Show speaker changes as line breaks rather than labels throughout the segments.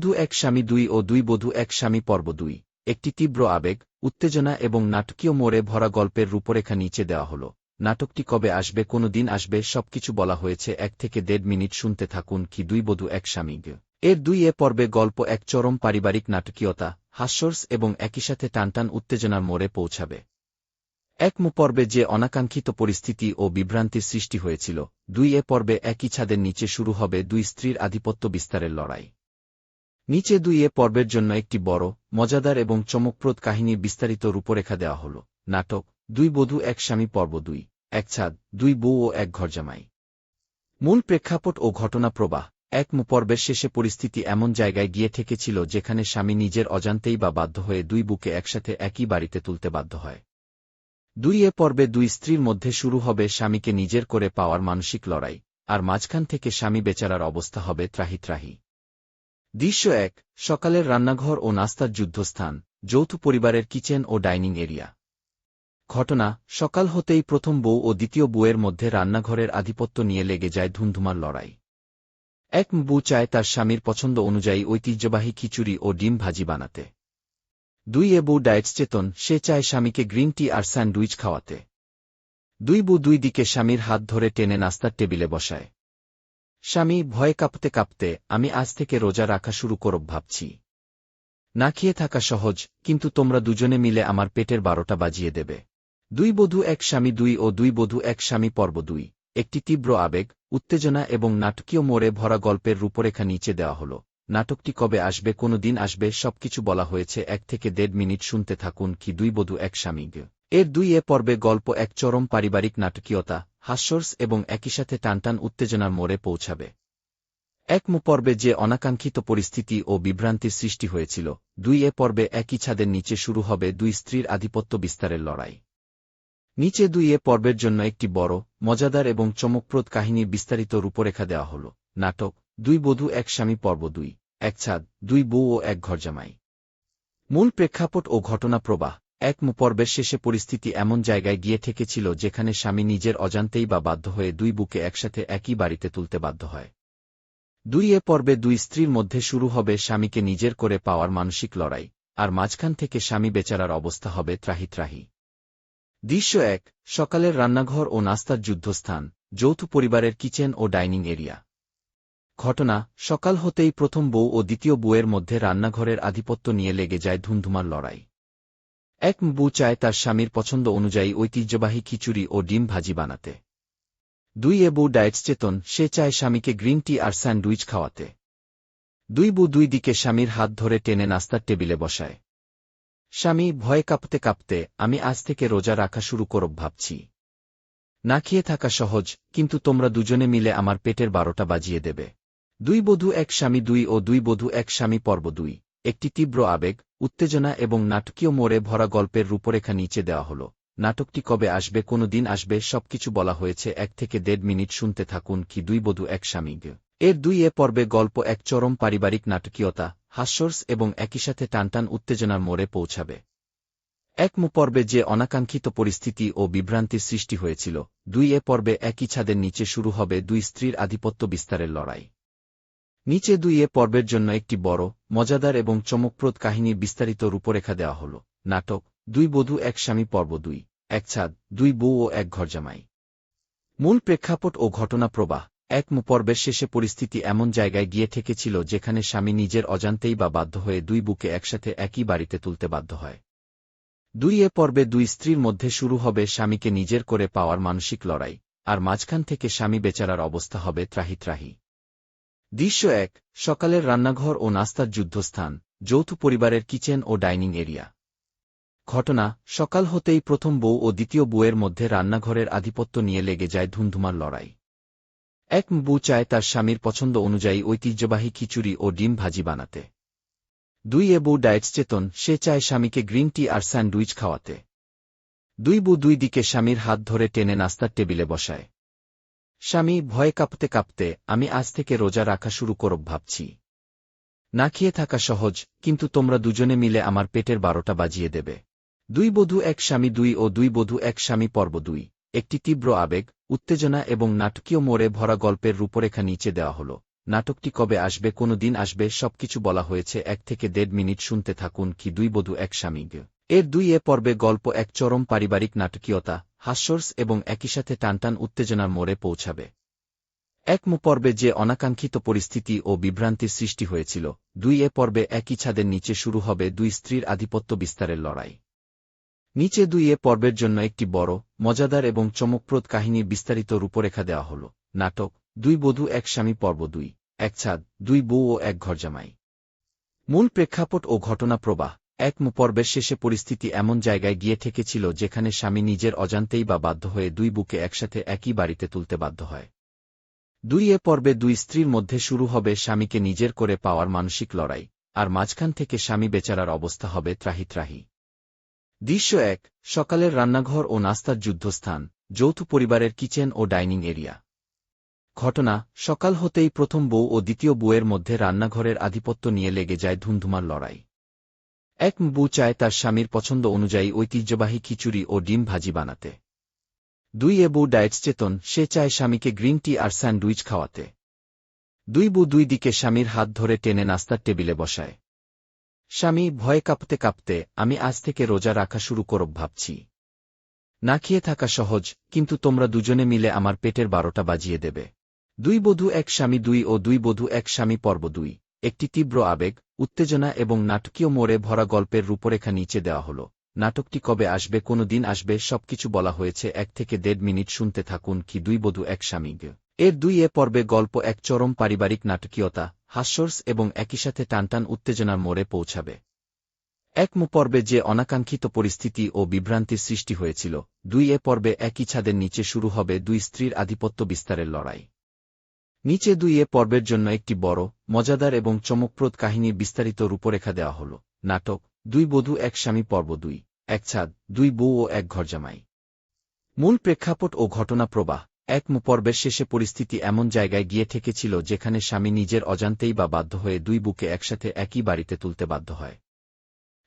বধূ এক স্বামী দুই ও দুই বধূ এক স্বামী পর্ব 2 একটি তীব্র আবেগ, উত্তেজনা এবং নাটকীয় মোড়ে ভরা গল্পের রূপরেখা নিচে দেওয়া হল। নাটকটি কবে আসবে, কোনো দিন আসবে, সবকিছু বলা হয়েছে। 1 থেকে 1.5 মিনিট শুনতে থাকুন কি দুই বধূ এক স্বামী এর 2 পর্বে গল্প এক চরম পারিবারিক নাটকীয়তা, হাস্যরস এবং একই সাথে টানটান উত্তেজনার মোড়ে পৌঁছাবে। 1 পর্বে যে অনাকাঙ্ক্ষিত পরিস্থিতি ও বিভ্রান্তির সৃষ্টি হয়েছিল, 2 পর্বে একই ছাদের নিচে শুরু হবে দুই স্ত্রীর আধিপত্য বিস্তারের লড়াই। নিচে 2 পর্বের জন্য একটি বড়, মজাদার এবং চমকপ্রদ কাহিনীর বিস্তারিত রূপরেখা দেওয়া হল। নাটক দুই বধূ এক স্বামী পর্ব 2 এক ছাদ, দুই বউ ও এক ঘরজামাই। মূল প্রেক্ষাপট ও ঘটনা প্রবাহ। 1 পর্বের শেষে পরিস্থিতি এমন জায়গায় গিয়ে ঠেকেছিল যেখানে স্বামী নিজের অজান্তেই বা বাধ্য হয়ে দুই বুকে একসাথে একই বাড়িতে তুলতে বাধ্য হয়। 2 পর্বে দুই স্ত্রীর মধ্যে শুরু হবে স্বামীকে নিজের করে পাওয়ার মানসিক লড়াই, আর মাঝখান থেকে স্বামী বেচারার অবস্থা হবে ত্রাহি। দৃশ্য 1, সকালের রান্নাঘর ও নাস্তার যুদ্ধস্থান, যৌথ পরিবারের কিচেন ও ডাইনিং এরিয়া। ঘটনা, সকাল হতেই প্রথম বউ ও দ্বিতীয় বউয়ের মধ্যে রান্নাঘরের আধিপত্য নিয়ে লেগে যায় ধুমধুমার লড়াই। 1 বউ চায় তার স্বামীর পছন্দ অনুযায়ী ঐতিহ্যবাহী খিচুড়ি ও ডিম ভাজি বানাতে। 2 বউ ডায়েটস চেতন, সে চায় স্বামীকে গ্রিন টি আর স্যান্ডউইচ খাওয়াতে। 2 বউ দুই দিকে স্বামীর হাত ধরে টেনে নাস্তার টেবিলে বসায়। স্বামী ভয়ে কাঁপতে কাঁপতে, আমি আজ থেকে রোজা রাখা শুরু করব ভাবছি। না খেয়ে থাকা সহজ, কিন্তু তোমরা দুজনে মিলে আমার পেটের 12টা বাজিয়ে দেবে। 2 বধূ এক স্বামী 2 ও দুই বধূ এক স্বামী পর্ব 2 একটি তীব্র আবেগ, উত্তেজনা এবং নাটকীয় মোড়ে ভরা গল্পের রূপরেখা নিচে দেওয়া হল। নাটকটি কবে আসবে, কোনো দিন আসবে, সবকিছু বলা হয়েছে। 1 থেকে 1.5 মিনিট শুনতে থাকুন কি দুই বধূ এক স্বামী এর 2 পর্বে গল্প এক চরম পারিবারিক নাটকীয়তা, হাস্যরস এবং একই সাথে টানটান উত্তেজনার মোড়ে পৌঁছাবে। 1 পর্বে যে অনাকাঙ্ক্ষিত পরিস্থিতি ও বিভ্রান্তির সৃষ্টি হয়েছিল, 2 পর্বে একই ছাদের নিচে শুরু হবে দুই স্ত্রীর আধিপত্য বিস্তারের লড়াই। নিচে 2 পর্বের জন্য একটি বড়, মজাদার এবং চমকপ্রদ কাহিনীর বিস্তারিত রূপরেখা দেওয়া হল। নাটক দুই বধূ এক স্বামী পর্ব 2 এক ছাদ, দুই বউ ও এক ঘরজামাই। মূল প্রেক্ষাপট ও ঘটনা প্রবাহ। 1 পর্বের শেষে পরিস্থিতি এমন জায়গায় গিয়ে ঠেকেছিল যেখানে স্বামী নিজের অজান্তেই বা বাধ্য হয়ে দুই বুকে একসাথে একই বাড়িতে তুলতে বাধ্য হয়। 2 পর্বে দুই স্ত্রীর মধ্যে শুরু হবে স্বামীকে নিজের করে পাওয়ার মানসিক লড়াই, আর মাঝখান থেকে স্বামী বেচারার অবস্থা হবে ত্রাহি। দৃশ্য 1, সকালের রান্নাঘর ও নাস্তার যুদ্ধস্থান, যৌথ পরিবারের কিচেন ও ডাইনিং এরিয়া। ঘটনা, সকাল হতেই প্রথম বউ ও দ্বিতীয় বউয়ের মধ্যে রান্নাঘরের আধিপত্য নিয়ে লেগে যায় ধুমধুমার লড়াই। 1 বউ চায় তার স্বামীর পছন্দ অনুযায়ী ঐতিহ্যবাহী খিচুড়ি ও ডিম ভাজি বানাতে। 2 বউ ডায়েটস চেতন, সে চায় স্বামীকে গ্রিন টি আর স্যান্ডউইচ খাওয়াতে। 2 বউ দুই দিকে স্বামীর হাত ধরে টেনে নাস্তার টেবিলে বসায়। স্বামী ভয়ে কাঁপতে কাঁপতে, আমি আজ থেকে রোজা রাখা শুরু করব ভাবছি। না খেয়ে থাকা সহজ, কিন্তু তোমরা দুজনে মিলে আমার পেটের 12টা বাজিয়ে দেবে। 2 বধূ এক স্বামী 2 ও দুই বধূ এক স্বামী পর্ব 2 একটি তীব্র আবেগ, উত্তেজনা এবং নাটকীয় মোড়ে ভরা গল্পের রূপরেখা নিচে দেওয়া হল। নাটকটি কবে আসবে, কোনো দিন আসবে, সবকিছু বলা হয়েছে। 1 থেকে 1.5 মিনিট শুনতে থাকুন কি দুই বধূ এক স্বামী এর 2 পর্বে গল্প এক চরম পারিবারিক নাটকীয়তা, হাস্যরস এবং একই সাথে টানটান উত্তেজনার মোড়ে পৌঁছাবে। 1 পর্বে যে অনাকাঙ্ক্ষিত পরিস্থিতি ও বিভ্রান্তির সৃষ্টি হয়েছিল, 2 পর্বে একই ছাদের নিচে শুরু হবে দুই স্ত্রীর আধিপত্য বিস্তারের লড়াই। নিচে 2 পর্বের জন্য একটি বড়, মজাদার এবং চমকপ্রদ কাহিনীর বিস্তারিত রূপরেখা দেওয়া হল। নাটক দুই বধূ এক স্বামী পর্ব 2 এক ছাদ, দুই বউ ও এক ঘরজামাই। মূল প্রেক্ষাপট ও ঘটনা প্রবাহ। 1 পর্বের শেষে পরিস্থিতি এমন জায়গায় গিয়ে ঠেকেছিল যেখানে স্বামী নিজের অজান্তেই বা বাধ্য হয়ে দুই বুকে একসাথে একই বাড়িতে তুলতে বাধ্য হয়। 2 পর্বে দুই স্ত্রীর মধ্যে শুরু হবে স্বামীকে নিজের করে পাওয়ার মানসিক লড়াই, আর মাঝখান থেকে স্বামী বেচারার অবস্থা হবে ত্রাহি। দৃশ্য 1, সকালের রান্নাঘর ও নাস্তার যুদ্ধস্থান, যৌথ পরিবারের কিচেন ও ডাইনিং এরিয়া। ঘটনা, সকাল হতেই প্রথম বউ ও দ্বিতীয় বউয়ের মধ্যে রান্নাঘরের আধিপত্য নিয়ে লেগে যায় ধুমধুমার লড়াই। 1 বউ চায় তার স্বামীর পছন্দ অনুযায়ী ঐতিহ্যবাহী খিচুড়ি ও ডিম ভাজি বানাতে। 2 বউ ডায়েটস চেতন, সে চায় স্বামীকে গ্রিন টি আর স্যান্ডউইচ খাওয়াতে। 2 বউ দুই দিকে স্বামীর হাত ধরে টেনে নাস্তার টেবিলে বসায়। স্বামী ভয়ে কাঁপতে কাঁপতে, আমি আজ থেকে রোজা রাখা শুরু করব ভাবছি। না খেয়ে থাকা সহজ, কিন্তু তোমরা দুজনে মিলে আমার পেটের 12টা বাজিয়ে দেবে। 2 বধূ এক স্বামী 2 ও দুই বধূ এক স্বামী পর্ব 2 একটি তীব্র আবেগ, উত্তেজনা এবং নাটকীয় মোড়ে ভরা গল্পের রূপরেখা নিচে দেওয়া হল। নাটকটি কবে আসবে কোনো দিন আসবে সবকিছু বলা হয়েছে 1 থেকে 1.5 মিনিট শুনতে থাকুন কি দুই বধূ এক স্বামী। এর 2 পর্বে গল্প এক চরম পারিবারিক নাটকীয়তা, হাস্যরস এবং একই সাথে টানটান উত্তেজনার মোড়ে পৌঁছাবে। 1 পর্বে যে অনাকাঙ্ক্ষিত পরিস্থিতি ও বিভ্রান্তির সৃষ্টি হয়েছিল, 2 পর্বে একই ছাদের নিচে শুরু হবে দুই স্ত্রীর আধিপত্য বিস্তারের লড়াই। নিচে 2 পর্বের জন্য একটি বড়, মজাদার এবং চমকপ্রদ কাহিনীর বিস্তারিত রূপরেখা দেওয়া হল। নাটক দুই বধূ এক স্বামী পর্ব 2, এক ছাদ, দুই বউ ও এক ঘরজামাই। মূল প্রেক্ষাপট ও ঘটনা প্রবাহ। 1 পর্বের শেষে পরিস্থিতি এমন জায়গায় গিয়ে ঠেকেছিল যেখানে স্বামী নিজের অজান্তেই বা বাধ্য হয়ে দুই বুকে একসাথে একই বাড়িতে তুলতে বাধ্য হয়। 2 পর্বে দুই স্ত্রীর মধ্যে শুরু হবে স্বামীকে নিজের করে পাওয়ার মানসিক লড়াই, আর মাঝখান থেকে স্বামী বেচারার অবস্থা হবে ত্রাহি ত্রাহি। দৃশ্য 1, সকালের রান্নাঘর ও নাস্তার যুদ্ধস্থান, যৌথ পরিবারের কিচেন ও ডাইনিং এরিয়া। ঘটনা, সকাল হতেই প্রথম বউ ও দ্বিতীয় বউয়ের মধ্যে রান্নাঘরের আধিপত্য নিয়ে লেগে যায় ধুমধুমার লড়াই। 1 বউ চায় তার স্বামীর পছন্দ অনুযায়ী ঐতিহ্যবাহী খিচুড়ি ও ডিম ভাজি বানাতে। 2 বউ ডায়েটস চেতন, সে চায় স্বামীকে গ্রিন টি আর স্যান্ডউইচ খাওয়াতে। 2 বউ দুই দিকে স্বামীর হাত ধরে টেনে নাস্তার টেবিলে বসায়। স্বামী ভয়ে কাঁপতে কাঁপতে, আমি আজ থেকে রোজা রাখা শুরু করব ভাবছি। না খেয়ে থাকা সহজ, কিন্তু তোমরা দুজনে মিলে আমার পেটের 12টা বাজিয়ে দেবে। 2 বধূ এক স্বামী 2 ও 2 বধূ এক স্বামী পর্ব 2, একটি তীব্র আবেগ, উত্তেজনা এবং নাটকীয় মোড়ে ভরা গল্পের রূপরেখা নিচে দেওয়া হল। নাটকটি কবে আসবে কোনো দিন আসবে সবকিছু বলা হয়েছে 1 থেকে 1.5 মিনিট শুনতে থাকুন কি দুই বধূ এক স্বামী। এর 2 পর্বে গল্প এক চরম পারিবারিক নাটকীয়তা, হাস্যরস এবং একই সাথে টানটান উত্তেজনার মোড়ে পৌঁছাবে। 1 পর্বে যে অনাকাঙ্ক্ষিত পরিস্থিতি ও বিভ্রান্তির সৃষ্টি হয়েছিল, 2 পর্বে একই ছাদের নিচে শুরু হবে দুই স্ত্রীর আধিপত্য বিস্তারের লড়াই। নিচে 2 পর্বের জন্য একটি বড়, মজাদার এবং চমকপ্রদ কাহিনীর বিস্তারিত রূপরেখা দেওয়া হল। নাটক দুই বধূ এক স্বামী পর্ব 2, এক ছাদ, দুই বউ ও এক ঘরজামাই। মূল প্রেক্ষাপট ও ঘটনা প্রবাহ। 1 পর্বের শেষে পরিস্থিতি এমন জায়গায় গিয়ে ঠেকেছিল যেখানে স্বামী নিজের অজান্তেই বা বাধ্য হয়ে দুই বুকে একসাথে একই বাড়িতে তুলতে বাধ্য হয়।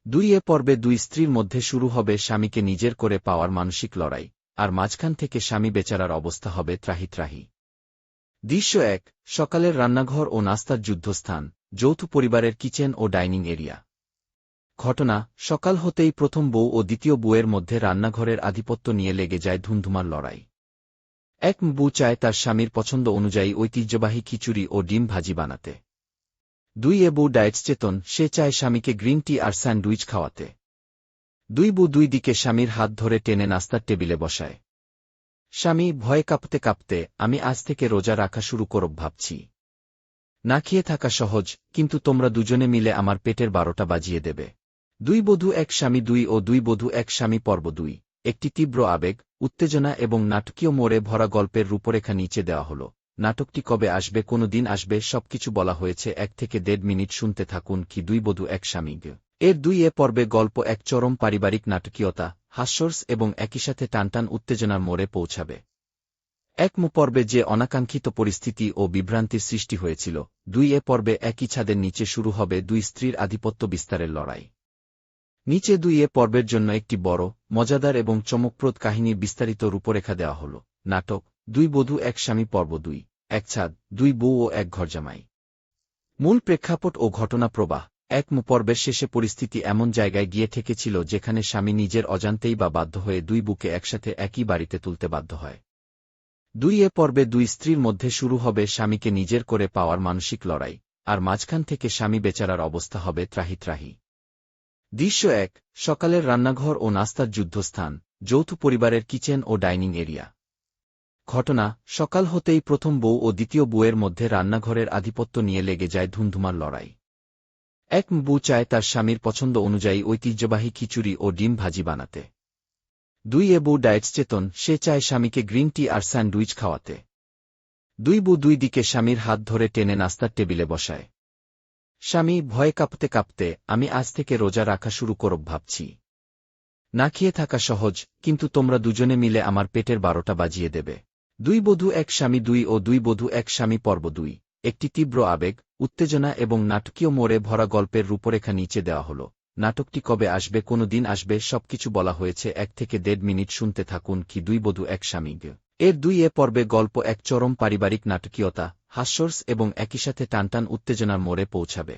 2 পর্বে দুই স্ত্রীর মধ্যে শুরু হবে স্বামীকে নিজের করে পাওয়ার মানসিক লড়াই, আর মাঝখান থেকে স্বামী বেচারার অবস্থা হবে ত্রাহি ত্রাহি। দৃশ্য 1, সকালের রান্নাঘর ও নাস্তার যুদ্ধস্থান, যৌথ পরিবারের কিচেন ও ডাইনিং এরিয়া। ঘটনা, সকাল হতেই প্রথম বউ ও দ্বিতীয় বউয়ের মধ্যে রান্নাঘরের আধিপত্য নিয়ে লেগে যায় ধুমধুমার লড়াই। 1 বউ চায় তার স্বামীর পছন্দ অনুযায়ী ঐতিহ্যবাহী খিচুড়ি ও ডিম ভাজি বানাতে। 2 বউ ডায়েটস চেতন, সে চায় স্বামীকে গ্রিন টি আর স্যান্ডউইচ খাওয়াতে। 2 বউ দুই দিকে স্বামীর হাত ধরে টেনে নাস্তার টেবিলে বসায়। স্বামী ভয়ে কাঁপতে কাঁপতে, আমি আজ থেকে রোজা রাখা শুরু করব ভাবছি। না খেয়ে থাকা সহজ, কিন্তু তোমরা দুজনে মিলে আমার পেটের 12টা বাজিয়ে দেবে। 2 বধূ এক স্বামী 2 ও 2 বধূ এক স্বামী পর্ব 2, একটি তীব্র আবেগ, উত্তেজনা এবং নাটকীয় মোড়ে ভরা গল্পের রূপরেখা নিচে দেওয়া হল। নাটকটি কবে আসবে কোনো দিন আসবে সবকিছু বলা হয়েছে 1 থেকে 1.5 মিনিট শুনতে থাকুন কি দুই বধূ এক স্বামী। এর 2 পর্বে গল্প এক চরম পারিবারিক নাটকীয়তা, হাস্যরস এবং একই সাথে টানটান উত্তেজনার মোড়ে পৌঁছাবে। 1 পর্বে যে অনাকাঙ্ক্ষিত পরিস্থিতি ও বিভ্রান্তির সৃষ্টি হয়েছিল, 2 পর্বে একই ছাদের নিচে শুরু হবে দুই স্ত্রীর আধিপত্য বিস্তারের লড়াই। নিচে 2 পর্বের জন্য একটি বড়, মজাদার এবং চমকপ্রদ কাহিনীর বিস্তারিত রূপরেখা দেওয়া হল। নাটক দুই বধূ এক স্বামী পর্ব 2, এক ছাদ, দুই বউ ও এক ঘরজামাই। মূল প্রেক্ষাপট ও ঘটনা প্রবাহ। 1 পর্বের শেষে পরিস্থিতি এমন জায়গায় গিয়ে ঠেকেছিল যেখানে স্বামী নিজের অজান্তেই বা বাধ্য হয়ে দুই বুকে একসাথে একই বাড়িতে তুলতে বাধ্য হয়। 2 পর্বে দুই স্ত্রীর মধ্যে শুরু হবে স্বামীকে নিজের করে পাওয়ার মানসিক লড়াই, আর মাঝখান থেকে স্বামী বেচারার অবস্থা হবে ত্রাহি ত্রাহি। দৃশ্য 1, সকালের রান্নাঘর ও নাস্তার যুদ্ধস্থান, যৌথ পরিবারের কিচেন ও ডাইনিং এরিয়া। ঘটনা, সকাল হতেই প্রথম বউ ও দ্বিতীয় বউয়ের মধ্যে রান্নাঘরের আধিপত্য নিয়ে লেগে যায় ধুমধুমার লড়াই। 1 বউ চায় তার স্বামীর পছন্দ অনুযায়ী ঐতিহ্যবাহী খিচুড়ি ও ডিম ভাজি বানাতে। 2 বউ ডায়েটস চেতন, সে চায় স্বামীকে গ্রিন টি আর স্যান্ডউইচ খাওয়াতে। 2 বউ দুই দিকে স্বামীর হাত ধরে টেনে নাস্তার টেবিলে বসায়। স্বামী ভয়ে কাঁপতে কাঁপতে, আমি আজ থেকে রোজা রাখা শুরু করব ভাবছি। না খেয়ে থাকা সহজ, কিন্তু তোমরা দুজনে মিলে আমার পেটের 12টা বাজিয়ে দেবে। 2 বধূ এক স্বামী 2 ও 2 বধূ এক স্বামী পর্ব 2, একটি তীব্র আবেগ, উত্তেজনা এবং নাটকীয় মোড়ে ভরা গল্পের রূপরেখা নিচে দেওয়া হল। নাটকটি কবে আসবে কোনো দিন আসবে সবকিছু বলা হয়েছে 1 থেকে 1.5 মিনিট শুনতে থাকুন কি দুই বধূ এক স্বামী। এর 2 পর্বে গল্প এক চরম পারিবারিক নাটকীয়তা, হাস্যরস এবং একই সাথে টানটান উত্তেজনার মোড়ে পৌঁছাবে।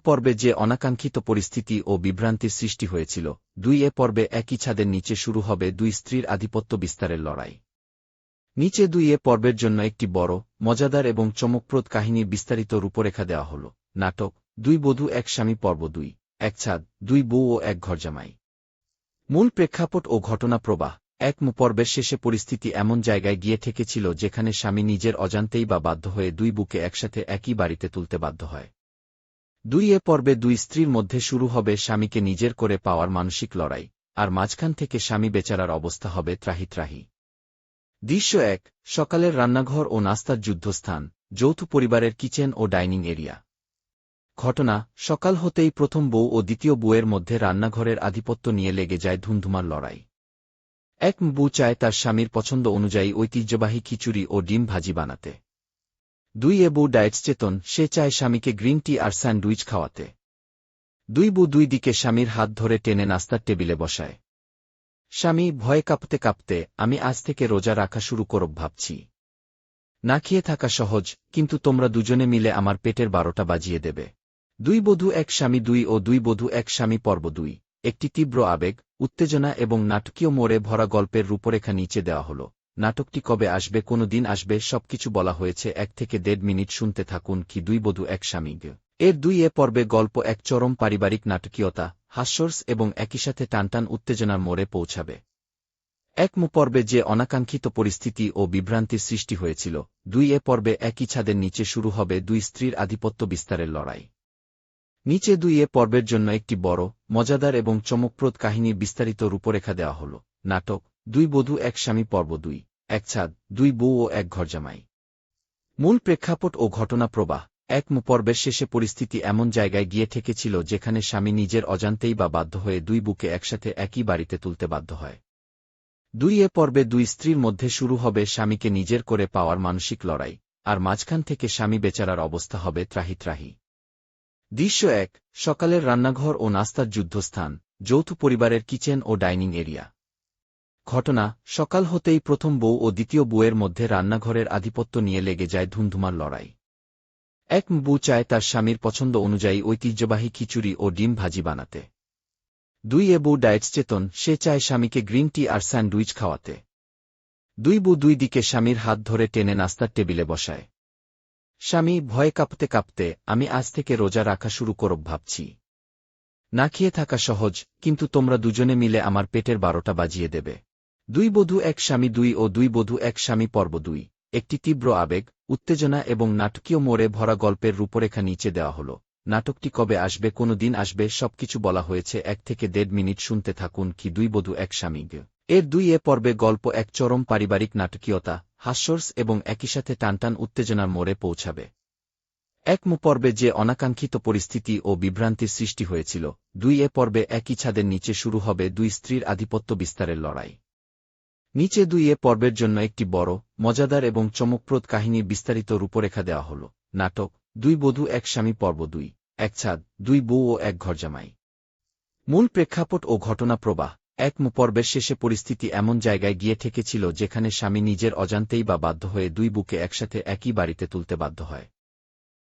পর্বে যে অনাকাঙ্ক্ষিত পরিস্থিতি ও বিভ্রান্তির সৃষ্টি হয়েছিল, 2 পর্বে একই ছাদের নিচে শুরু হবে দুই স্ত্রীর আধিপত্য বিস্তারের লড়াই। নিচে 2 পর্বের জন্য একটি বড়, মজাদার এবং চমকপ্রদ কাহিনীর বিস্তারিত রূপরেখা দেওয়া হল। নাটক 2 বধূ এক স্বামী পর্ব 2, এক ছাদ, 2 বউ ও এক ঘরজামাই। মূল প্রেক্ষাপট ও ঘটনা প্রবাহ। পর্বের শেষে পরিস্থিতি এমন জায়গায় গিয়ে ঠেকেছিল যেখানে স্বামী নিজের অজান্তেই বা বাধ্য হয়ে দুই বুকে একসাথে একই বাড়িতে তুলতে বাধ্য হয়। 2 পর্বে দুই স্ত্রীর মধ্যে শুরু হবে স্বামীকে নিজের করে পাওয়ার মানসিক লড়াই, আর মাঝখান থেকে স্বামী বেচারার অবস্থা হবে ত্রাহি। দৃশ্য 1, সকালের রান্নাঘর ও নাস্তার যুদ্ধস্থান, যৌথ পরিবারের কিচেন ও ডাইনিং এরিয়া। ঘটনা, সকাল হতেই প্রথম বউ ও দ্বিতীয় বউয়ের মধ্যে রান্নাঘরের আধিপত্য নিয়ে লেগে যায় ধুমধুমার লড়াই। বউ চায় তার স্বামীর পছন্দ অনুযায়ী ঐতিহ্যবাহী খিচুড়ি ও ডিম ভাজি বানাতে। 2 বউ ডায়েটস চেতন, সে চায় স্বামীকে গ্রিন টি আর স্যান্ডউইচ খাওয়াতে। 2 বউ দুই দিকে স্বামীর হাত ধরে টেনে নাস্তার টেবিলে বসায়। স্বামী ভয়ে কাঁপতে কাঁপতে, আমি আজ থেকে রোজা রাখা শুরু করব ভাবছি। না খেয়ে থাকা সহজ, কিন্তু তোমরা দুজনে মিলে আমার পেটের 12টা বাজিয়ে দেবে। 2 বধূ এক স্বামী 2 ও 2 বধূ এক স্বামী পর্ব 2, একটি তীব্র আবেগ, উত্তেজনা এবং নাটকীয় মোড়ে ভরা গল্পের রূপরেখা নিচে দেওয়া হল। নাটকটি কবে আসবে, কোনো দিন আসবে, সবকিছু বলা হয়েছে 1 থেকে 1.5 মিনিট। শুনতে থাকুন কি 2 বধূ এক স্বামী। এর 2 পর্বে গল্প এক চরম পারিবারিক নাটকীয়তা, হাস্যরস এবং একই সাথে টানটান উত্তেজনার মোড়ে পৌঁছাবে। পর্বে যে অনাকাঙ্ক্ষিত পরিস্থিতি ও বিভ্রান্তির সৃষ্টি হয়েছিল, 2 পর্বে একই ছাদের নিচে শুরু হবে দুই স্ত্রীর আধিপত্য বিস্তারের লড়াই। নিচে 2 পর্বের জন্য একটি বড়, মজাদার এবং চমকপ্রদ কাহিনীর বিস্তারিত রূপরেখা দেওয়া হল। নাটক 2 বধূ এক স্বামী পর্ব 2, এক ছাদ, 2 বউ ও এক ঘরজামাই। মূল প্রেক্ষাপট ও ঘটনা প্রবাহ। পর্বের শেষে পরিস্থিতি এমন জায়গায় গিয়ে ঠেকেছিল যেখানে স্বামী নিজের অজান্তেই বা বাধ্য হয়ে দুই বুকে একসাথে একই বাড়িতে তুলতে বাধ্য হয়। 2 পর্বে দুই স্ত্রীর মধ্যে শুরু হবে স্বামীকে নিজের করে পাওয়ার মানসিক লড়াই, আর মাঝখান থেকে স্বামী বেচারার অবস্থা হবে ত্রাহি। দৃশ্য 1, সকালের রান্নাঘর ও নাস্তার যুদ্ধস্থান, যৌথ পরিবারের কিচেন ও ডাইনিং এরিয়া। ঘটনা, সকাল হতেই প্রথম বউ ও দ্বিতীয় বউয়ের মধ্যে রান্নাঘরের আধিপত্য নিয়ে লেগে যায় ধুমধুমার লড়াই। বউ চায় তার স্বামীর পছন্দ অনুযায়ী ঐতিহ্যবাহী খিচুড়ি ও ডিম ভাজি বানাতে। 2 বউ ডায়েটস চেতন, সে চায় স্বামীকে গ্রিন টি আর স্যান্ডউইচ খাওয়াতে। 2 বউ দুই দিকে স্বামীর হাত ধরে টেনে নাস্তার টেবিলে বসায়। স্বামী ভয়ে কাঁপতে কাঁপতে, আমি আজ থেকে রোজা রাখা শুরু করব ভাবছি। না খেয়ে থাকা সহজ, কিন্তু তোমরা দুজনে মিলে আমার পেটের 12টা বাজিয়ে দেবে। 2 বধূ এক স্বামী 2 ও 2 বধূ এক স্বামী পর্ব 2, একটি তীব্র আবেগ, উত্তেজনা এবং নাটকীয় মোড়ে ভরা গল্পের রূপরেখা নিচে দেওয়া হল। নাটকটি কবে আসবে, কোনো দিন আসবে, সবকিছু বলা হয়েছে 1 থেকে 1.5 মিনিট। শুনতে থাকুন কি 2 বধূ এক স্বামী। এর 2 পর্বে গল্প এক চরম পারিবারিক নাটকীয়তা, হাস্যরস এবং একই সাথে টানটান উত্তেজনার মোড়ে পৌঁছাবে। পর্বে যে অনাকাঙ্ক্ষিত পরিস্থিতি ও বিভ্রান্তির সৃষ্টি হয়েছিল, 2 পর্বে একই ছাদের নিচে শুরু হবে দুই স্ত্রীর আধিপত্য বিস্তারের লড়াই। নিচে 2 পর্বের জন্য একটি বড়, মজাদার এবং চমকপ্রদ কাহিনীর বিস্তারিত রূপরেখা দেওয়া হল। নাটক 2 বধূ এক স্বামী পর্ব 2, এক ছাদ, 2 বউ ও এক ঘরজামাই। মূল প্রেক্ষাপট ও ঘটনা প্রবাহ। পর্বের শেষে পরিস্থিতি এমন জায়গায় গিয়ে ঠেকেছিল যেখানে স্বামী নিজের অজান্তেই বা বাধ্য হয়ে দুই বুকে একসাথে একই বাড়িতে তুলতে বাধ্য হয়।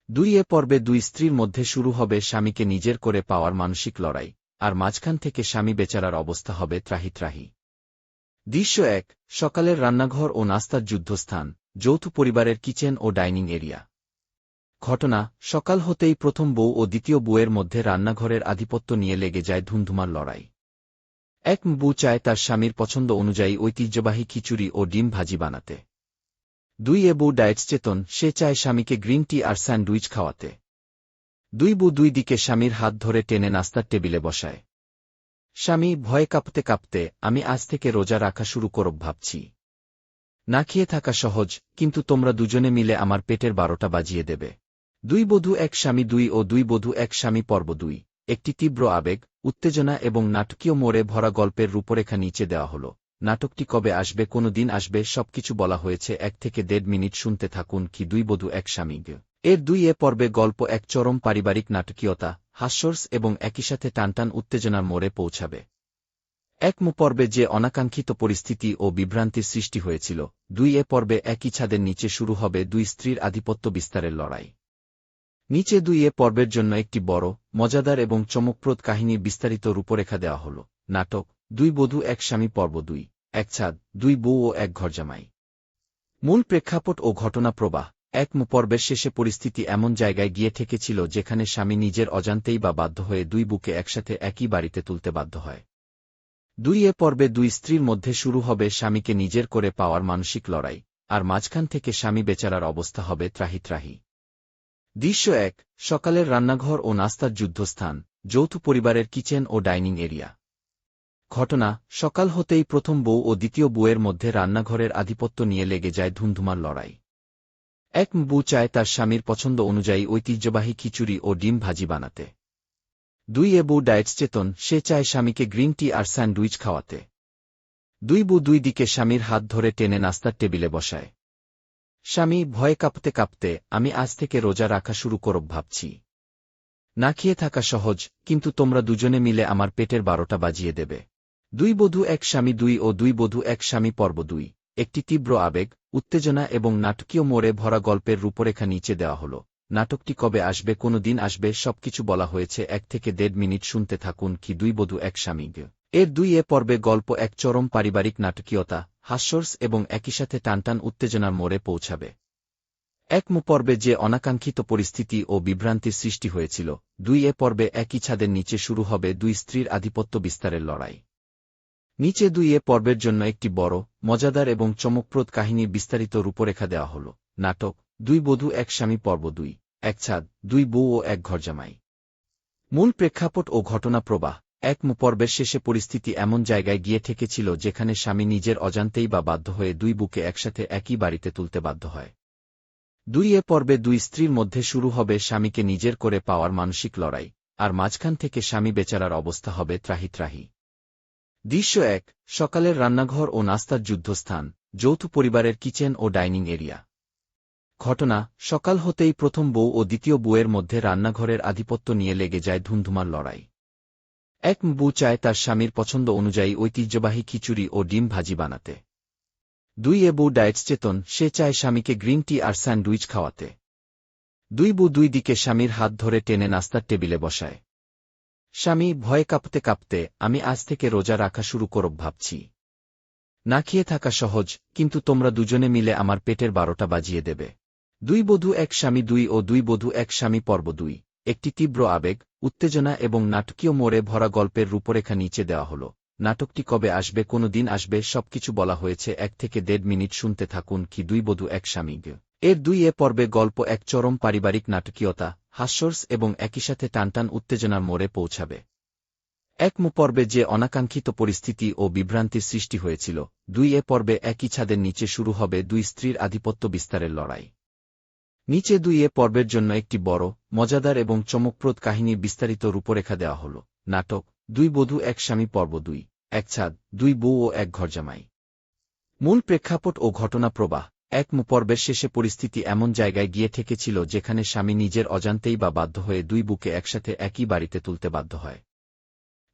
2 পর্বে দুই স্ত্রীর মধ্যে শুরু হবে স্বামীকে নিজের করে পাওয়ার মানসিক লড়াই, আর মাঝখান থেকে স্বামী বেচারার অবস্থা হবে ত্রাহি। দৃশ্য 1, সকালের রান্নাঘর ও নাস্তার যুদ্ধস্থান, যৌথ পরিবারের কিচেন ও ডাইনিং এরিয়া। ঘটনা, সকাল হতেই প্রথম বউ ও দ্বিতীয় বউয়ের মধ্যে রান্নাঘরের আধিপত্য নিয়ে লেগে যায় ধুমধুমার লড়াই। বউ চায় তার স্বামীর পছন্দ অনুযায়ী ঐতিহ্যবাহী খিচুড়ি ও ডিম ভাজি বানাতে। 2 বউ ডায়েটস চেতন, সে চায় স্বামীকে গ্রিন টি আর স্যান্ডউইচ খাওয়াতে। 2 বউ দুই দিকে স্বামীর হাত ধরে টেনে নাস্তার টেবিলে বসায়। স্বামী ভয়ে কাঁপতে কাঁপতে, আমি আজ থেকে রোজা রাখা শুরু করব ভাবছি। না খেয়ে থাকা সহজ, কিন্তু তোমরা দুজনে মিলে আমার পেটের 12টা বাজিয়ে দেবে। 2 বধূ এক স্বামী 2 ও 2 বধূ এক স্বামী পর্ব 2, একটি তীব্র আবেগ, উত্তেজনা এবং নাটকীয় মোড়ে ভরা গল্পের রূপরেখা নিচে দেওয়া হল। নাটকটি কবে আসবে, কোনো দিন আসবে, সবকিছু বলা হয়েছে 1 থেকে 1.5 মিনিট। শুনতে থাকুন কি 2 বধূ এক স্বামী। এর 2 পর্বে গল্প এক চরম পারিবারিক নাটকীয়তা, হাস্যরস এবং একই সাথে টানটান উত্তেজনার মোড়ে পৌঁছাবে। পর্বে যে অনাকাঙ্ক্ষিত পরিস্থিতি ও বিভ্রান্তির সৃষ্টি হয়েছিল, 2 পর্বে একই ছাদের নিচে শুরু হবে দুই স্ত্রীর আধিপত্য বিস্তারের লড়াই। নিচে 2 পর্বের জন্য একটি বড়, মজাদার এবং চমকপ্রদ কাহিনীর বিস্তারিত রূপরেখা দেওয়া হল। নাটক 2 বধূ এক স্বামী পর্ব 2, এক ছাদ, 2 বউ ও এক ঘরজামাই। মূল প্রেক্ষাপট ও ঘটনা প্রবাহ। 1 পর্বের শেষে পরিস্থিতি এমন জায়গায় গিয়ে ঠেকেছিল যেখানে স্বামী নিজের অজান্তেই বা বাধ্য হয়ে 2 বুকে একসাথে একই বাড়িতে তুলতে বাধ্য হয়। 2 পর্বে 2 স্ত্রীর মধ্যে শুরু হবে স্বামীকে নিজের করে পাওয়ার মানসিক লড়াই, আর মাঝখান থেকে স্বামী বেচারার অবস্থা হবে ত্রাহি। দৃশ্য 1, সকালের রান্নাঘর ও নাস্তার যুদ্ধস্থান, যৌথ পরিবারের কিচেন ও ডাইনিং এরিয়া। ঘটনা, সকাল হতেই প্রথম বউ ও দ্বিতীয় বউয়ের মধ্যে রান্নাঘরের আধিপত্য নিয়ে লেগে যায় ধুমধুমার লড়াই। এক বউ চায় তার স্বামীর পছন্দ অনুযায়ী ঐতিহ্যবাহী খিচুড়ি ও ডিম ভাজি বানাতে। 2 বউ ডায়েটস চেতন, সে চায় স্বামীকে গ্রিন টি আর স্যান্ডউইচ খাওয়াতে। 2 বউ 2 দিকে স্বামীর হাত ধরে টেনে নাস্তার টেবিলে বসায়। স্বামী ভয়ে কাঁপতে কাঁপতে, আমি আজ থেকে রোজা রাখা শুরু করব ভাবছি। না খেয়ে থাকা সহজ, কিন্তু তোমরা দুজনে মিলে আমার পেটের 12টা বাজিয়ে দেবে। 2 বধূ এক স্বামী 2 ও 2 বধূ এক স্বামী পর্ব 2, একটি তীব্র আবেগ, উত্তেজনা এবং নাটকীয় মোড়ে ভরা গল্পের রূপরেখা নিচে দেওয়া হল। নাটকটি কবে আসবে, কোনো দিন আসবে, সবকিছু বলা হয়েছে। 1 থেকে 1.5 মিনিট শুনতে থাকুন কি 2 বধূ এক স্বামী। এর 2 পর্বে গল্প এক চরম পারিবারিক নাটকীয়তা, হাস্যরস এবং একই সাথে টানটান উত্তেজনার মোড়ে পৌঁছাবে। 1 পর্বে যে অনাকাঙ্ক্ষিত পরিস্থিতি ও বিভ্রান্তির সৃষ্টি হয়েছিল, 2 পর্বে একই ছাদের নিচে শুরু হবে 2 স্ত্রীর আধিপত্য বিস্তারের লড়াই। নিচে 2 পর্বের জন্য একটি বড়, মজাদার এবং চমকপ্রদ কাহিনীর বিস্তারিত রূপরেখা দেওয়া হল। নাটক 2 বধূ এক স্বামী পর্ব 2, এক ছাদ, 2 বউ ও এক ঘরজামাই। মূল প্রেক্ষাপট ও ঘটনা প্রবাহ। 1 পর্বের শেষে পরিস্থিতি এমন জায়গায় গিয়ে ঠেকেছিল যেখানে স্বামী নিজের অজান্তেই বা বাধ্য হয়ে 2 বুকে একসাথে একই বাড়িতে তুলতে বাধ্য হয়। 2 পর্বে 2 স্ত্রীর মধ্যে শুরু হবে স্বামীকে নিজের করে পাওয়ার মানসিক লড়াই, আর মাঝখান থেকে স্বামী বেচারার অবস্থা হবে ত্রাহি। দৃশ্য 1, সকালের রান্নাঘর ও নাস্তার যুদ্ধস্থান, যৌথ পরিবারের কিচেন ও ডাইনিং এরিয়া। ঘটনা, সকাল হতেই প্রথম বউ ও দ্বিতীয় বউয়ের মধ্যে রান্নাঘরের আধিপত্য নিয়ে লেগে যায় ধুমধুমার লড়াই। 1 বউ চায় তার স্বামীর পছন্দ অনুযায়ী ঐতিহ্যবাহী খিচুড়ি ও ডিম ভাজি বানাতে। 2 বউ ডায়েটস চেতন, সে চায় স্বামীকে গ্রিন টি আর স্যান্ডউইচ খাওয়াতে। 2 বউ 2 দিকে স্বামীর হাত ধরে টেনে নাস্তার টেবিলে বসায়। স্বামী ভয়ে কাঁপতে কাঁপতে, আমি আজ থেকে রোজা রাখা শুরু করব ভাবছি। না খেয়ে থাকা সহজ, কিন্তু তোমরা দুজনে মিলে আমার পেটের 12টা বাজিয়ে দেবে। 2 বধূ এক স্বামী 2 ও 2 বধূ এক স্বামী পর্ব 2, একটি তীব্র আবেগ, উত্তেজনা এবং নাটকীয় মোড়ে ভরা গল্পের রূপরেখা নিচে দেওয়া হল। নাটকটি কবে আসবে, কোনো দিন আসবে, সবকিছু বলা হয়েছে। 1 থেকে 1.5 মিনিট শুনতে থাকুন কি 2 বধূ এক স্বামী। এর 2 পর্বে গল্প এক চরম পারিবারিক নাটকীয়তা, হাস্যরস এবং একই সাথে টানটান উত্তেজনার মোড়ে পৌঁছাবে। 1 পর্বে যে অনাকাঙ্ক্ষিত পরিস্থিতি ও বিভ্রান্তির সৃষ্টি হয়েছিল, 2 পর্বে একই ছাদের নিচে শুরু হবে 2 স্ত্রীর আধিপত্য বিস্তারের লড়াই। নিচে 2 পর্বের জন্য একটি বড়, মজাদার এবং চমকপ্রদ কাহিনীর বিস্তারিত রূপরেখা দেওয়া হল। নাটক 2 বধূ এক স্বামী পর্ব 2, এক ছাদ, 2 বউ ও এক ঘরজামাই। মূল প্রেক্ষাপট ও ঘটনা প্রবাহ। 1 পর্বের শেষে পরিস্থিতি এমন জায়গায় গিয়ে ঠেকেছিল যেখানে স্বামী নিজের অজান্তেই বা বাধ্য হয়ে 2 বুকে একসাথে একই বাড়িতে তুলতে বাধ্য হয়।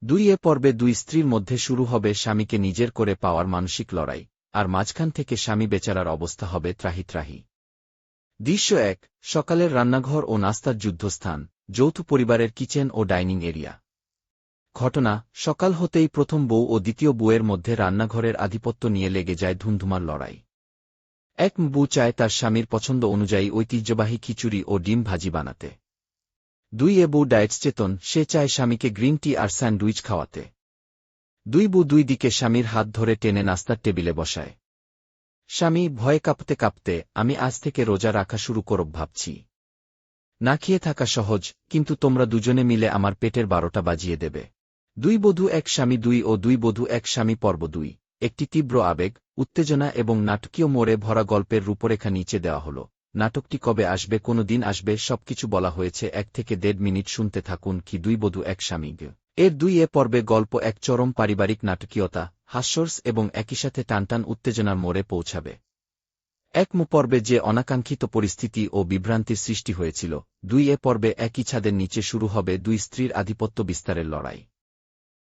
2 পর্বে 2 স্ত্রীর মধ্যে শুরু হবে স্বামীকে নিজের করে পাওয়ার মানসিক লড়াই, আর মাঝখান থেকে স্বামী বেচারার অবস্থা হবে ত্রাহি। দৃশ্য 1, সকালের রান্নাঘর ও নাস্তার যুদ্ধস্থান, যৌথ পরিবারের কিচেন ও ডাইনিং এরিয়া। ঘটনা, সকাল হতেই প্রথম বউ ও দ্বিতীয় বউয়ের মধ্যে রান্নাঘরের আধিপত্য নিয়ে লেগে যায় ধুমধুমার লড়াই। 1 বউ চায় তার স্বামীর পছন্দ অনুযায়ী ঐতিহ্যবাহী খিচুড়ি ও ডিম ভাজি বানাতে। 2 বউ ডায়েটস চেতন, সে চায় স্বামীকে গ্রিন টি আর স্যান্ডউইচ খাওয়াতে। 2 বউ 2 দিকে স্বামীর হাত ধরে টেনে নাস্তার টেবিলে বসায়। স্বামী ভয়ে কাঁপতে কাঁপতে, আমি আজ থেকে রোজা রাখা শুরু করব ভাবছি। না খেয়ে থাকা সহজ, কিন্তু তোমরা দুজনে মিলে আমার পেটের 12টা বাজিয়ে দেবে। 2 বধূ এক স্বামী 2 ও 2 বধূ এক স্বামী পর্ব 2, একটি তীব্র আবেগ, উত্তেজনা এবং নাটকীয় মোড়ে ভরা গল্পের রূপরেখা নিচে দেওয়া হল। নাটকটি কবে আসবে, কোনো দিন আসবে, সবকিছু বলা হয়েছে। 1 থেকে 1.5 মিনিট শুনতে থাকুন কি 2 বধূ এক স্বামী। এর 2 পর্বে গল্প এক চরম পারিবারিক নাটকীয়তা, হাস্যরস এবং একই সাথে টানটান উত্তেজনার মোড়ে পৌঁছাবে। 1 পর্বে যে অনাকাঙ্ক্ষিত পরিস্থিতি ও বিভ্রান্তির সৃষ্টি হয়েছিল, 2 পর্বে একই ছাদের নিচে শুরু হবে 2 স্ত্রীর আধিপত্য বিস্তারের লড়াই।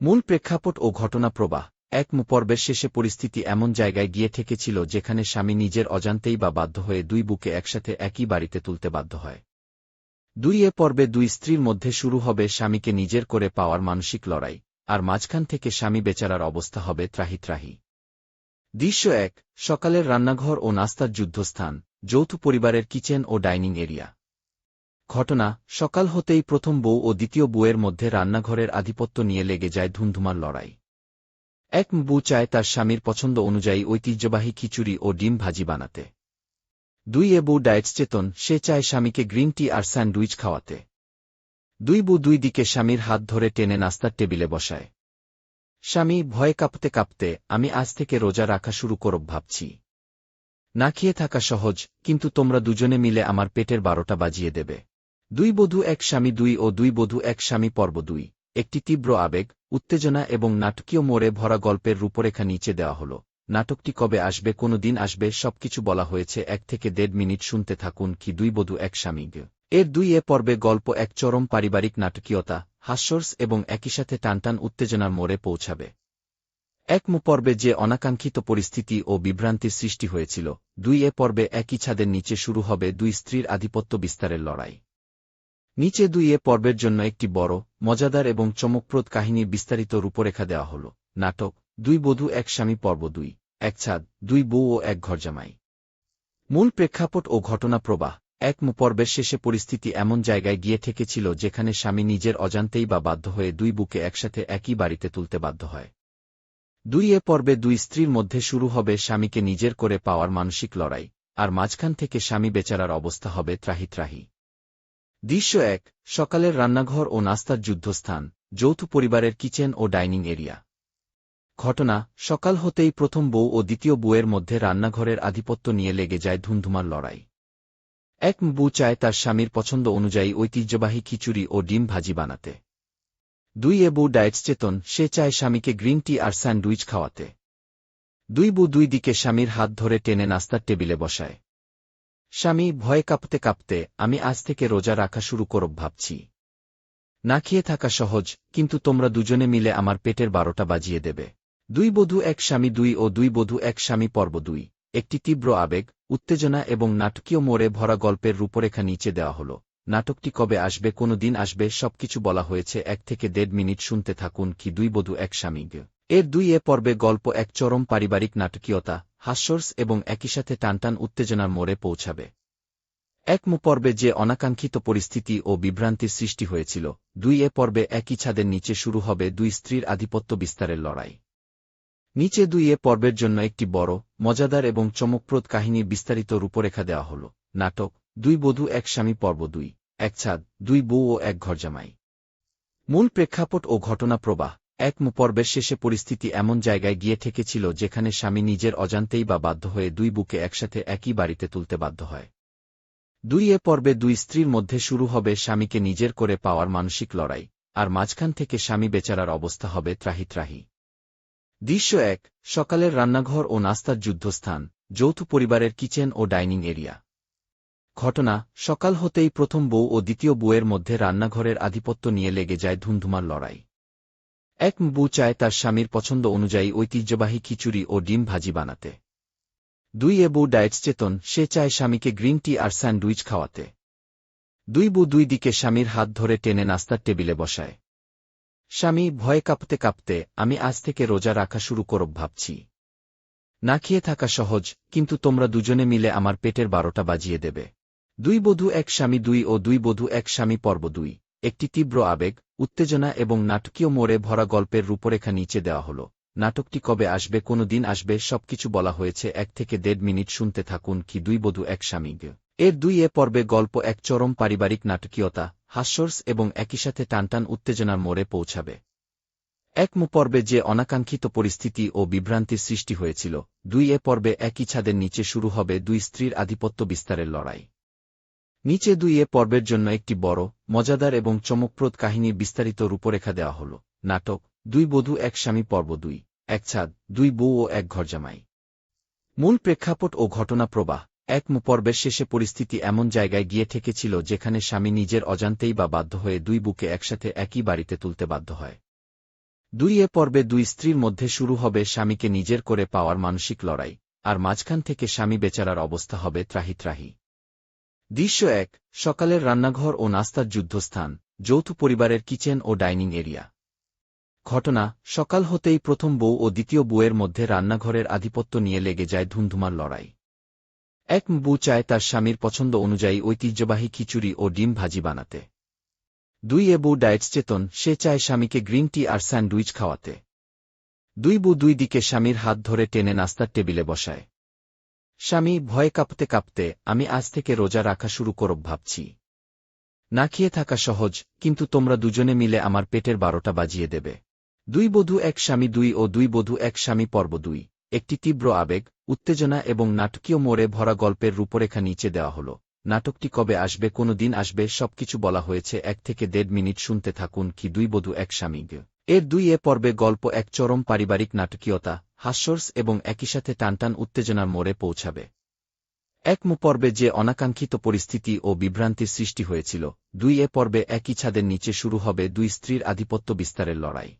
মূল প্রেক্ষাপট ও ঘটনা প্রবাহ। এক পর্বের শেষে পরিস্থিতি এমন জায়গায় গিয়ে ঠেকেছিল যেখানে স্বামী নিজের অজান্তেই বা বাধ্য হয়ে দুই বুকে একসাথে একই বাড়িতে তুলতে বাধ্য হয়। 2 পর্বে দুই স্ত্রীর মধ্যে শুরু হবে স্বামীকে নিজের করে পাওয়ার মানসিক লড়াই, আর মাঝখান থেকে স্বামী বেচারার অবস্থা হবে ত্রাহি। দৃশ্য 1। সকালের রান্নাঘর ও নাস্তার যুদ্ধস্থান, যৌথ পরিবারের কিচেন ও ডাইনিং এরিয়া। ঘটনা, সকাল হতেই প্রথম বউ ও দ্বিতীয় বউয়ের মধ্যে রান্নাঘরের আধিপত্য নিয়ে লেগে যায় ধুমধুমার লড়াই। এক বউ চায় তার স্বামীর পছন্দ অনুযায়ী ঐতিহ্যবাহী খিচুড়ি ও ডিম ভাজি বানাতে। 2 বউ ডায়েটস চেতন, সে চায় স্বামীকে গ্রিন টি আর স্যান্ডউইচ খাওয়াতে। 2 বউ দুই দিকে স্বামীর হাত ধরে টেনে নাস্তার টেবিলে বসায়। স্বামী ভয়ে কাঁপতে কাঁপতে, আমি আজ থেকে রোজা রাখা শুরু করব ভাবছি। না খেয়ে থাকা সহজ, কিন্তু তোমরা দুজনে মিলে আমার পেটের 12টা বাজিয়ে দেবে। 2 বধূ এক স্বামী 2 ও 2 বধূ এক স্বামী পর্ব 2। একটি তীব্র আবেগ, উত্তেজনা এবং নাটকীয় মোড়ে ভরা গল্পের রূপরেখা নিচে দেওয়া হল। নাটকটি কবে আসবে, কোনো দিন আসবে, সবকিছু বলা হয়েছে 1 থেকে 1.5 মিনিট। শুনতে থাকুন কি 2 বধূ এক স্বামী। এর 2 পর্বে গল্প এক চরম পারিবারিক নাটকীয়তা, হাস্যরস এবং একই সাথে টানটান উত্তেজনার মোড়ে পৌঁছাবে। 1 পর্বে যে অনাকাঙ্ক্ষিত পরিস্থিতি ও বিভ্রান্তির সৃষ্টি হয়েছিল, 2 পর্বে একই ছাদের নিচে শুরু হবে দুই স্ত্রীর আধিপত্য বিস্তারের লড়াই। নিচে 2 পর্বের জন্য একটি বড়, মজাদার এবং চমকপ্রদ কাহিনীর বিস্তারিত রূপরেখা দেওয়া হল। নাটক 2 বধূ এক স্বামী পর্ব 2। এক ছাদ, 2 বউ ও এক ঘরজামাই। মূল প্রেক্ষাপট ও ঘটনা প্রবাহ। পর্বের শেষে পরিস্থিতি এমন জায়গায় গিয়ে ঠেকেছিল যেখানে স্বামী নিজের অজান্তেই বা বাধ্য হয়ে দুই বুকে একসাথে একই বাড়িতে তুলতে বাধ্য হয়। পর্বে দুই স্ত্রীর মধ্যে শুরু হবে স্বামীকে নিজের করে পাওয়ার মানসিক লড়াই, আর মাঝখান থেকে স্বামী বেচারার অবস্থা হবে ত্রাহি। দৃশ্য 1। সকালের রান্নাঘর ও নাস্তার যুদ্ধস্থান, যৌথ পরিবারের কিচেন ও ডাইনিং এরিয়া। ঘটনা: সকাল হতেই প্রথম বউ ও দ্বিতীয় বউয়ের মধ্যে রান্নাঘরের আধিপত্য নিয়ে লেগে যায় ধুমধুমার লড়াই। বউ চায় তার স্বামীর পছন্দ অনুযায়ী ঐতিহ্যবাহী খিচুড়ি ও ডিম ভাজি বানাতে। বউ ডায়েটস চেতন, সে চায় স্বামীকে গ্রিন টি আর স্যান্ডউইচ খাওয়াতে। বউ দুই দিকে স্বামীর হাত ধরে টেনে নাস্তার টেবিলে বসায়। স্বামী ভয়ে কাঁপতে কাঁপতে, আমি আজ থেকে রোজা রাখা শুরু করব ভাবছি। না খেয়ে থাকা সহজ, কিন্তু তোমরা দুজনে মিলে আমার পেটের 12টা বাজিয়ে দেবে। দুই বধূ এক স্বামী 2 ও দুই বধূ এক স্বামী পর্ব 2। একটি তীব্র আবেগ, উত্তেজনা এবং নাটকীয় মোড়ে ভরা গল্পের রূপরেখা নিচে দেওয়া হল। নাটকটি কবে আসবে, কোনো দিন আসবে, সবকিছু বলা হয়েছে 1 থেকে 1.5 মিনিট। শুনতে থাকুন কি দুই বধূ এক স্বামী। এর 2 পর্বে গল্প এক চরম পারিবারিক নাটকীয়তা, হাস্যরস এবং একই সাথে টানটান উত্তেজনার মোড়ে পৌঁছাবে। পর্বে যে অনাকাঙ্ক্ষিত পরিস্থিতি ও বিভ্রান্তির সৃষ্টি হয়েছিল, 2 পর্বে একই ছাদের নিচে শুরু হবে দুই স্ত্রীর আধিপত্য বিস্তারের লড়াই। নিচে 2 পর্বের জন্য একটি বড়, মজাদার এবং চমকপ্রদ কাহিনীর বিস্তারিত রূপরেখা দেওয়া হল। নাটক: দুই বধূ এক স্বামী পর্ব 2। এক ছাদ, দুই বউ ও এক ঘর জামাই। মূল প্রেক্ষাপট ও ঘটনা প্রবাহ। পর্বের শেষে পরিস্থিতি এমন জায়গায় গিয়ে ঠেকেছিল যেখানে স্বামী নিজের অজান্তেই বা বাধ্য হয়ে দুই বুকে একসাথে একই বাড়িতে তুলতে বাধ্য হয়। 2 পর্বে দুই স্ত্রীর মধ্যে শুরু হবে স্বামীকে নিজের করে পাওয়ার মানসিক লড়াই, আর মাঝখান থেকে স্বামী বেচারার অবস্থা হবে ত্রাহি। দৃশ্য 1। সকালের রান্নাঘর ও নাস্তার যুদ্ধস্থান, যৌথ পরিবারের কিচেন ও ডাইনিং এরিয়া। ঘটনা: সকাল হতেই প্রথম বউ ও দ্বিতীয় বউয়ের মধ্যে রান্নাঘরের আধিপত্য নিয়ে লেগে যায় ধুমধুমার লড়াই। বউ চায় তার স্বামীর পছন্দ অনুযায়ী ঐতিহ্যবাহী খিচুড়ি ও ডিম ভাজি বানাতে। বউ ডায়েটস চেতন, সে চায় স্বামীকে গ্রিন টি আর স্যান্ডউইচ খাওয়াতে। বউ দুই দিকে স্বামীর হাত ধরে টেনে নাস্তার টেবিলে বসায়। স্বামী ভয়ে কাঁপতে কাঁপতে, আমি আজ থেকে রোজা রাখা শুরু করব ভাবছি। না খেয়ে থাকা সহজ, কিন্তু তোমরা দুজনে মিলে আমার পেটের 12টা বাজিয়ে দেবে। দুই বধূ এক স্বামী 2 ও দুই বধূ এক স্বামী পর্ব 2। একটি তীব্র আবেগ, উত্তেজনা এবং নাটকীয় মোড়ে ভরা গল্পের রূপরেখা নিচে দেওয়া হল। নাটকটি কবে আসবে, কোনো দিন আসবে, সবকিছু বলা হয়েছে 1 থেকে 1.5 মিনিট। শুনতে থাকুন কি দুই বধূ এক স্বামী। এর 2 পর্বে গল্প এক চরম পারিবারিক নাটকীয়তা, হাস্যরস এবং একই সাথে টানটান উত্তেজনার মোড়ে পৌঁছাবে। পর্বে যে অনাকাঙ্ক্ষিত পরিস্থিতি ও বিভ্রান্তির সৃষ্টি হয়েছিল, 2 পর্বে একই ছাদের নিচে শুরু হবে দুই স্ত্রীর আধিপত্য বিস্তারের লড়াই। নিচে 2 পর্বের জন্য একটি বড়, মজাদার এবং চমকপ্রদ কাহিনীর বিস্তারিত রূপরেখা দেওয়া হল। নাটক: দুই বধূ এক স্বামী পর্ব 2। এক ছাদ, দুই বউ ও এক ঘর জামাই। মূল প্রেক্ষাপট ও ঘটনা প্রবাহ। পর্বের শেষে পরিস্থিতি এমন জায়গায় গিয়ে ঠেকেছিল যেখানে স্বামী নিজের অজান্তেই বা বাধ্য হয়ে দুই বুকে একসাথে একই বাড়িতে তুলতে বাধ্য হয়। 2 পর্বে দুই স্ত্রীর মধ্যে শুরু হবে স্বামীকে নিজের করে পাওয়ার মানসিক লড়াই, আর মাঝখান থেকে স্বামী বেচারার অবস্থা হবে ত্রাহি। দৃশ্য 1। সকালের রান্নাঘর ও নাস্তার যুদ্ধস্থান, যৌথ পরিবারের কিচেন ও ডাইনিং এরিয়া। ঘটনা: সকাল হতেই প্রথম বউ ও দ্বিতীয় বউয়ের মধ্যে রান্নাঘরের আধিপত্য নিয়ে লেগে যায় ধুমধুমার লড়াই। বউ চায় তার স্বামীর পছন্দ অনুযায়ী ঐতিহ্যবাহী খিচুড়ি ও ডিম ভাজি বানাতে। বউ ডায়েটস চেতন, সে চায় স্বামীকে গ্রিন টি আর স্যান্ডউইচ খাওয়াতে। বউ দুই দিকে স্বামীর হাত ধরে টেনে নাস্তার টেবিলে বসায়। স্বামী ভয়ে কাঁপতে কাঁপতে, আমি আজ থেকে রোজা রাখা শুরু করব ভাবছি। না খেয়ে থাকা সহজ, কিন্তু তোমরা দুজনে মিলে আমার পেটের 12টা বাজিয়ে দেবে। দুই বধূ এক স্বামী 2 ও দুই বধূ এক স্বামী পর্ব 2। একটি তীব্র আবেগ, উত্তেজনা এবং নাটকীয় মোড়ে ভরা গল্পের রূপরেখা নিচে দেওয়া হল। নাটকটি কবে আসবে, কোনো দিন আসবে, সবকিছু বলা হয়েছে 1 থেকে 1.5 মিনিট। শুনতে থাকুন কি দুই বধূ এক স্বামী। এর 2 পর্বে গল্প এক চরম পারিবারিক নাটকীয়তা, হাস্যরস এবং একই সাথে টানটান উত্তেজনার মোড়ে পৌঁছাবে। পর্বে যে অনাকাঙ্ক্ষিত পরিস্থিতি ও বিভ্রান্তির সৃষ্টি হয়েছিল, 2 পর্বে একই ছাদের নিচে শুরু হবে দুই স্ত্রীর আধিপত্য বিস্তারের লড়াই।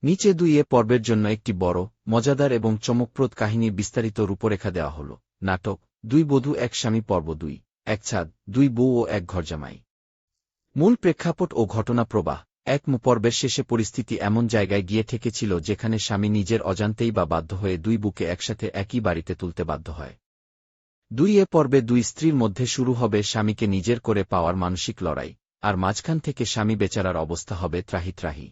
নিচে 2 পর্বের জন্য একটি বড়, মজাদার এবং চমকপ্রদ কাহিনীর বিস্তারিত রূপরেখা দেওয়া হল। নাটক: দুই বধূ এক স্বামী পর্ব 2। এক ছাদ, দুই বউ ও এক ঘর জামাই। মূল প্রেক্ষাপট ও ঘটনা প্রবাহ। পর্বের শেষে পরিস্থিতি এমন জায়গায় গিয়ে ঠেকেছিল যেখানে স্বামী নিজের অজান্তেই বা বাধ্য হয়ে দুই বুকে একসাথে একই বাড়িতে তুলতে বাধ্য হয়। 2 পর্বে দুই স্ত্রীর মধ্যে শুরু হবে স্বামীকে নিজের করে পাওয়ার মানসিক লড়াই, আর মাঝখান থেকে স্বামী বেচারার অবস্থা হবে ত্রাহি।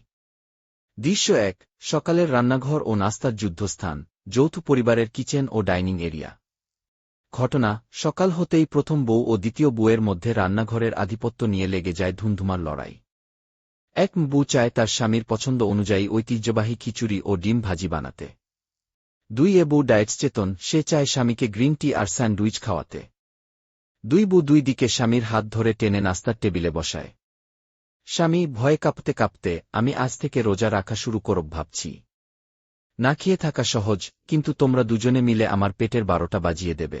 দৃশ্য 1, সকালের রান্নাঘর ও নাস্তার যুদ্ধস্থান, যৌথ পরিবারের কিচেন ও ডাইনিং এরিয়া। ঘটনা, সকাল হতেই প্রথম বউ ও দ্বিতীয় বউয়ের মধ্যে রান্নাঘরের আধিপত্য নিয়ে লেগে যায় ধুমধুমার লড়াই। এক বউ চায় তার স্বামীর পছন্দ অনুযায়ী ঐতিহ্যবাহী খিচুড়ি ও ডিম ভাজি বানাতে। 2 বউ ডায়েটস চেতন, সে চায় স্বামীকে গ্রিন টি আর স্যান্ডউইচ খাওয়াতে। 2 বউ 2 দিকে স্বামীর হাত ধরে টেনে নাস্তার টেবিলে বসায়। স্বামী ভয়ে কাঁপতে কাঁপতে, আমি আজ থেকে রোজা রাখা শুরু করব ভাবছি। না খেয়ে থাকা সহজ, কিন্তু তোমরা দুজনে মিলে আমার পেটের 12টা বাজিয়ে দেবে।